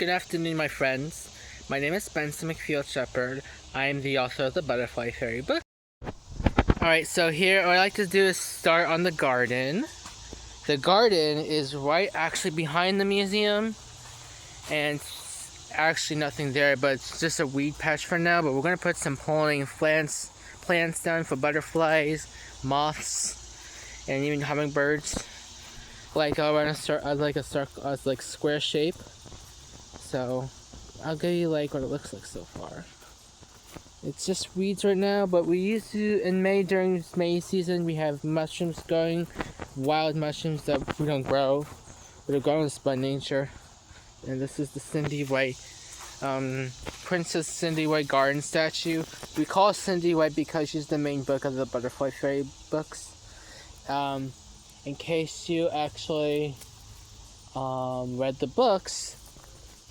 Good afternoon, my friends. My name is mcfield Sheppard. I am the author of the Butterfly Fairy book. Alright, so here what I like to do is start on the garden. The garden is right actually behind the museum, and it's actually nothing there, but it's just a weed patch for now. But we're going to put some pollinating plants down for butterflies, moths, and even hummingbirds. Like I want to start like a circle, like square shape. So I'll give you like what it looks like so far. It's just weeds right now, but we used to in May, during May season, we have mushrooms growing, wild mushrooms that we don't grow. They're grown by nature. And this is the Cindy White, Princess Cindy White garden statue. We call her Cindy White because she's the main book of the Butterfly Fairy books. In case you actually read the books,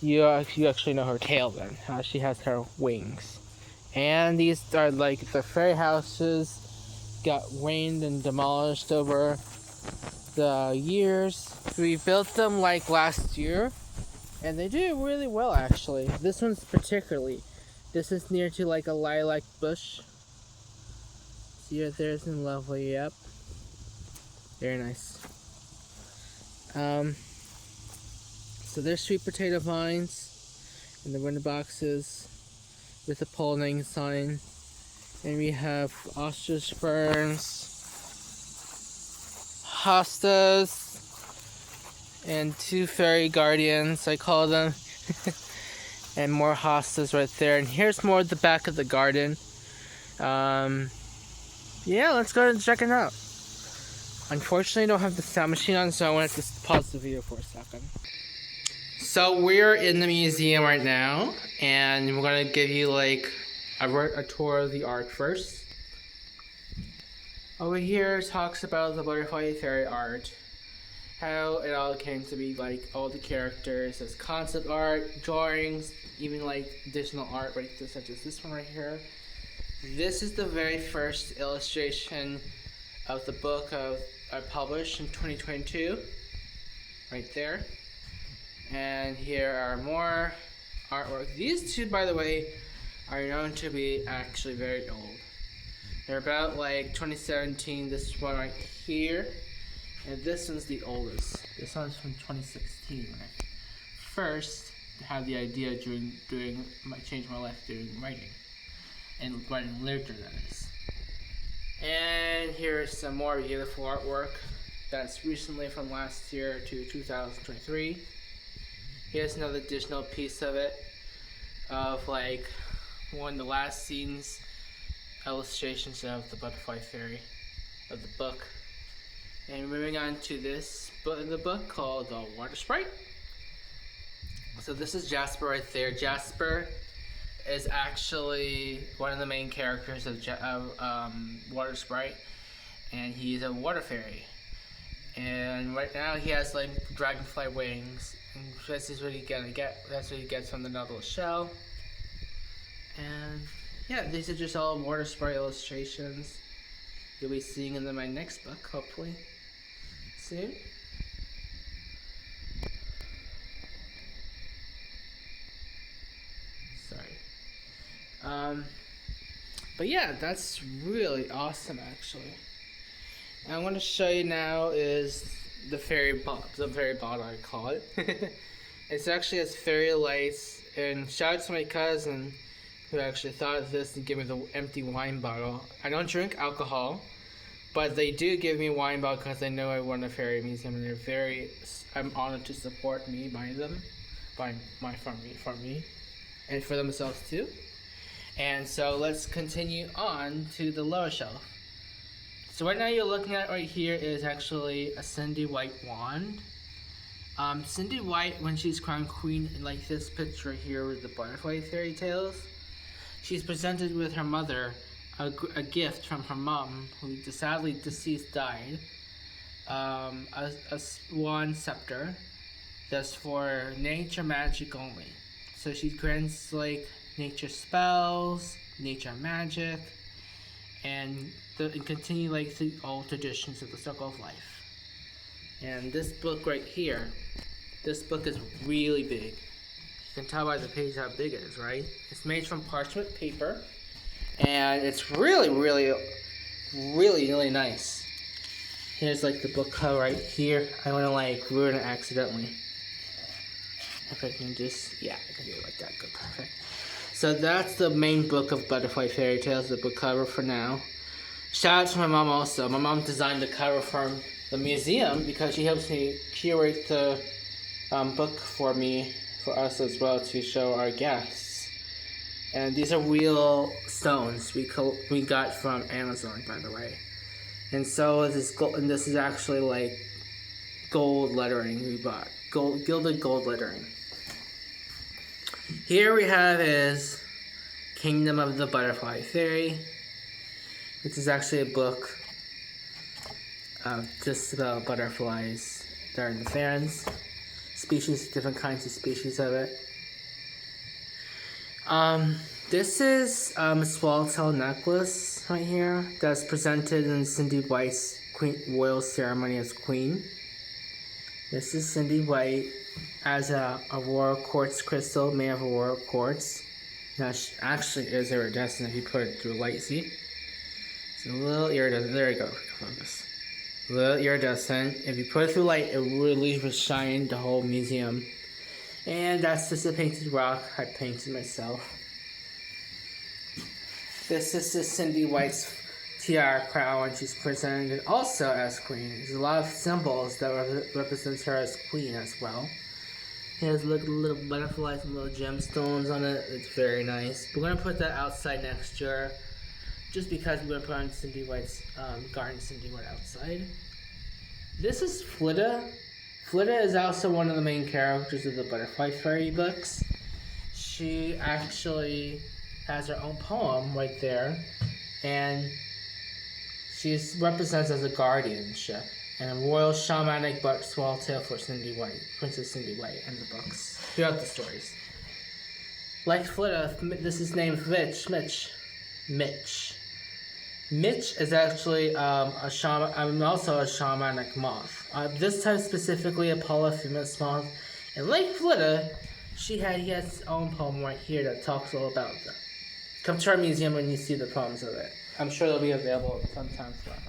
you actually know her tail then, how she has her wings. And these are like the fairy houses got rained and demolished over the years. We built them like last year, and they do really well actually. This one's particularly, this is near to like a lilac bush. See right there, isn't lovely? Yep. Very nice. So there's sweet potato vines in the window boxes with a pollinating sign. And we have ostrich ferns, hostas, and two fairy guardians, I call them. And more hostas right there. And here's more of the back of the garden. Yeah, let's go and check it out. Unfortunately, I don't have the sound machine on, so I wanted to pause the video for a second. So we're in the museum right now, and we're gonna give you like a tour of the art first. Over here talks about the Butterfly Fairy art, how it all came to be, like all the characters as concept art, drawings, even like additional art right there, such as this one right here. This is the very first illustration of the book I published in 2022, right there. And here are more artwork. These two, by the way, are known to be actually very old. They're about like 2017, this one right here, and this one's the oldest. This one's from 2016 when I first had the idea of changing my life doing writing, and writing literature, that is. And here's some more beautiful artwork that's recently from last year to 2023. Here's another additional piece of it, of like one of the last scenes, illustrations of the Butterfly Fairy of the book. And moving on to this book in the book called the Water Sprite. So this is Jasper right there. Jasper is actually one of the main characters of Water Sprite, and he's a water fairy. And right now he has like dragonfly wings, and this is what he that's what he gets from the Nautilus shell. And yeah, these are just all Water Sprite illustrations. You'll be seeing them in my next book, hopefully soon. Sorry. But yeah, that's really awesome actually. And I want to show you now is the very bottle, I call it. It's actually has fairy lights, and shout out to my cousin who actually thought of this and gave me the empty wine bottle. I don't drink alcohol, but they do give me a wine bottle because they know I run a fairy museum, and I'm honored to support me by them, from me, and for themselves too. And so let's continue on to the lower shelf. So right now you're looking at right here is actually a Cindy White wand. Cindy White, when she's crowned queen, in like this picture here with the butterfly fairy tales, she's presented with her mother a gift from her mom, who sadly deceased, died, a wand scepter that's for nature magic only. So she grants like nature spells, nature magic, and continue like the old traditions of the circle of life. And this book right here, this book is really big, can tell by the page how big it is, right? It's made from parchment paper, and it's really, really, really, really nice. Here's like the book cover right here. I want to like ruin it accidentally. If I can just, yeah, I can do it like that. Good, perfect. So that's the main book of Butterfly Fairy Tales, the book cover for now. Shout out to my mom also. My mom designed the cover for the museum because she helps me curate the book for us as well, to show our guests. And these are real stones we got from Amazon, by the way. And so this gold, and this is actually like gold lettering we bought, gilded gold lettering. Here we have is Kingdom of the Butterfly Fairy. This is actually a book just about butterflies that are in the fans. Species, different kinds of species of it. This is a swallowtail necklace right here that's presented in Cindy White's royal ceremony as queen. This is Cindy White as a royal quartz crystal made of royal quartz. Now, actually is iridescent if you put it through light, see? It's a little iridescent. There you go. Focus. A little iridescent. If you put it through light, it really will shine the whole museum. And that's just a painted rock I painted myself. This is the Cindy White's tiara crown when she's presented also as queen. There's a lot of symbols that represents her as queen as well. It has little butterflies and little gemstones on it. It's very nice. We're going to put that outside next year, just because we're going to put on Cindy White's garden Cindy White outside. This is Flida. Flida is also one of the main characters of the Butterfly Fairy books. She actually has her own poem right there, and she represents as a guardianship and a royal shamanic swallowtail for Cindy White, Princess Cindy White, in the books throughout the stories. Like Flida, this is named Mitch. Mitch is actually also a shamanic moth. This time specifically a polyphemus moth, and like Flida, he has his own poem right here that talks all about them. Come to our museum when you see the poems of it. I'm sure they'll be available sometime throughout.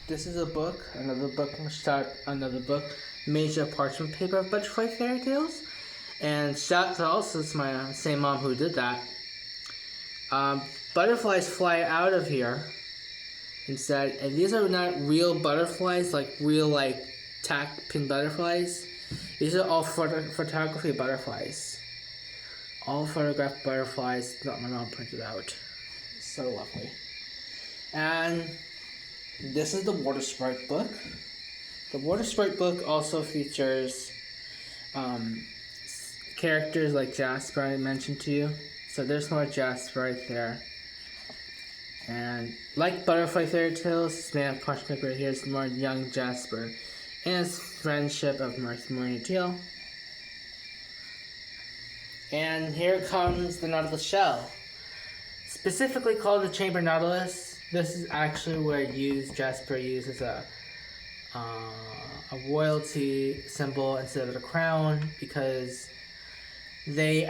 This is a book, another book, made of parchment paper of Butterfly Fairy Tales. And shout out to also to my same mom who did that. Butterflies fly out of here instead, and these are not real butterflies, like real tack pin butterflies. These are all photography butterflies. All photographed butterflies that my mom printed out. So lovely. And this is the Water Sprite book. The Water Sprite book also features characters like Jasper I mentioned to you. So there's more Jasper right there. And like Butterfly Fairy Tales, it's made of parchment paper. Here's more young Jasper and his friendship of Martha Teal. And here comes the Nautilus shell, specifically called the Chamber Nautilus. This is actually where Jasper used as a royalty symbol instead of a crown, because they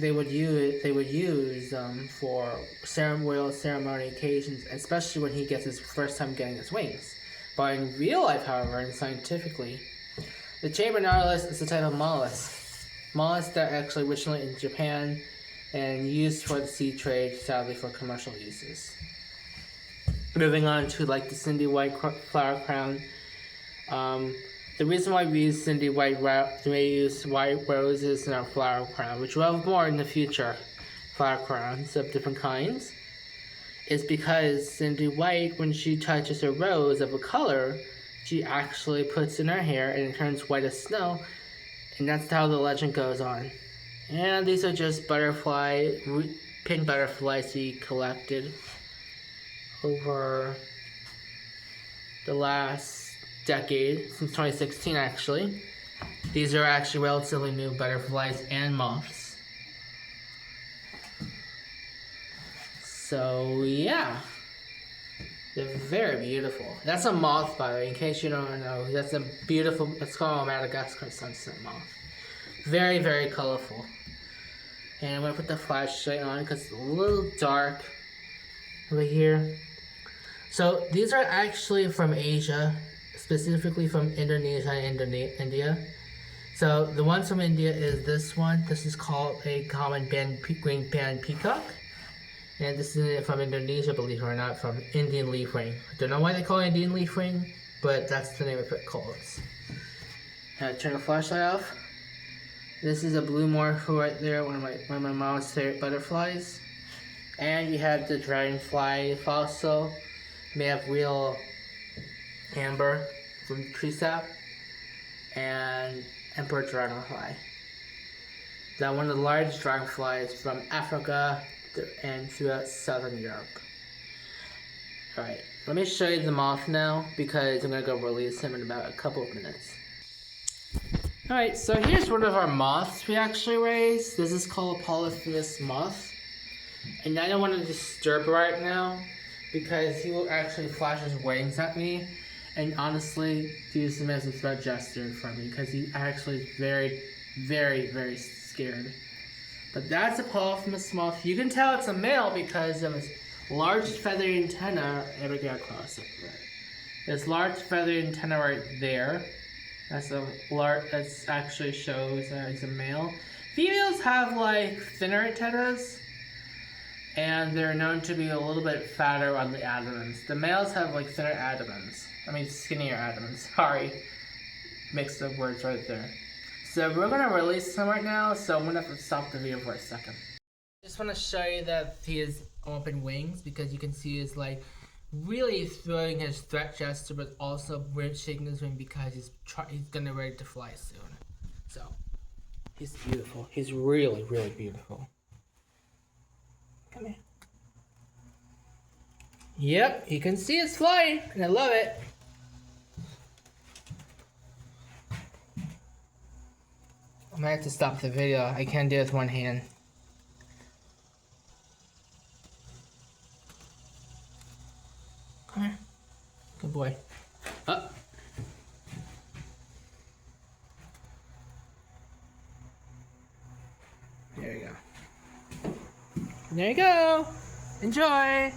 would use for royal ceremony occasions, especially when he gets his first time getting his wings. But in real life, however, and scientifically, the Chamber Nautilus is a type of mollusk. Mollusks that are actually originally in Japan and used for the sea trade, sadly for commercial uses. Moving on to the Cindy White flower crown. The reason why we use Cindy White, we use white roses in our flower crown, which we'll have more in the future, flower crowns of different kinds, is because Cindy White, when she touches a rose of a color, she actually puts in her hair and it turns white as snow. And that's how the legend goes on. And these are just pink butterflies he collected over the last decade, since 2016 actually. These are actually relatively new butterflies and moths. So yeah. They're very beautiful. That's a moth, by the way, in case you don't know. That's a beautiful, it's called a Madagascar sunset moth. Very, very colorful. And I'm going to put the flashlight on because it's a little dark over here. So these are actually from Asia, specifically from Indonesia and India. So the one from India is this one. This is called a common green band peacock. And this is from Indonesia, believe it or not, from Indian leaf ring. I don't know why they call it Indian leaf ring, but that's the name of it called. Turn the flashlight off. This is a blue morpho right there, one of my mom's favorite butterflies. And you have the dragonfly fossil made of real amber from tree sap, and emperor dragonfly. That one of the largest dragonflies from Africa and throughout southern Europe. Alright, let me show you the moth now because I'm going to go release him in about a couple of minutes. Alright, so here's one of our moths we actually raised. This is called a polyphemus moth. And I don't want to disturb right now because he will actually flash his wings at me and honestly use him as a threat gesture for me because he actually is very, very, very scared. But that's a polyphemus moth. You can tell it's a male because of his large feathery antenna. Let me get across it. This large feathery antenna right there. That's actually shows that he's a male. Females have like thinner antennas, and they're known to be a little bit fatter on the abdomens. The males have like thinner abdomens. I mean skinnier abdomens. Sorry, mixed up words right there. So we're gonna release him right now, so I'm gonna have to stop the video for a second. Just wanna show you that he has open wings because you can see he's like really throwing his threat gesture, but also shaking his wing because he's gonna ready to fly soon. So he's beautiful. He's really, really beautiful. Come here. Yep, you can see it's flying, and I love it. I might have to stop the video. I can't do it with one hand. Come here. Good boy. Up. There you go. There you go. Enjoy.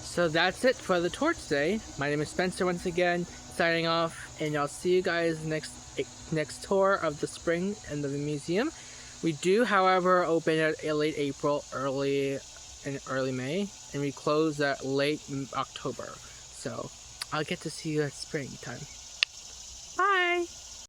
So that's it for the tour today. My name is Spencer once again, signing off, and I'll see you guys next tour of the spring and the museum. We do, however, open at late April, early May, and we close at late October. So I'll get to see you at springtime.